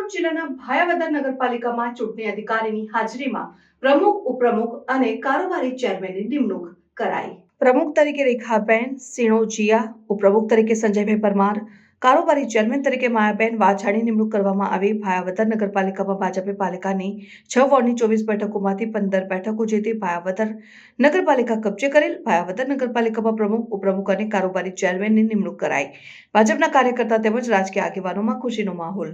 રાજકોટ જિલ્લાના ભાયાવદર નગરપાલિકામાં ચૂંટણી અધિકારીની હાજરીમાં પ્રમુખ, ઉપપ્રમુખ અને કારોબારી ચેરમેનની નિમણૂક કરાઈ. પ્રમુખ તરીકે રેખાબેન સિણોજીયા, ઉપપ્રમુખ તરીકે સંજયભાઈ પરમાર, કારોબારી ચેરમેન તરીકે માયાબેન વાછાણીની નિમણૂક કરવામાં આવી. ભાયાવદર નગરપાલિકામાં ભાજપે પાલિકાની 6 વોર્ડની 24 બેઠકોમાંથી 15 બેઠકો જીતી ભાયાવદર નગરપાલિકા કબજે કરેલ. ભાયાવદર નગરપાલિકામાં પ્રમુખ, ઉપપ્રમુખ અને કારોબારી ચેરમેનની નિમણૂક કરાઈ. ભાજપના કાર્યકર્તા તેમજ રાજકીય આગેવાનોમાં ખુશીનો માહોલ.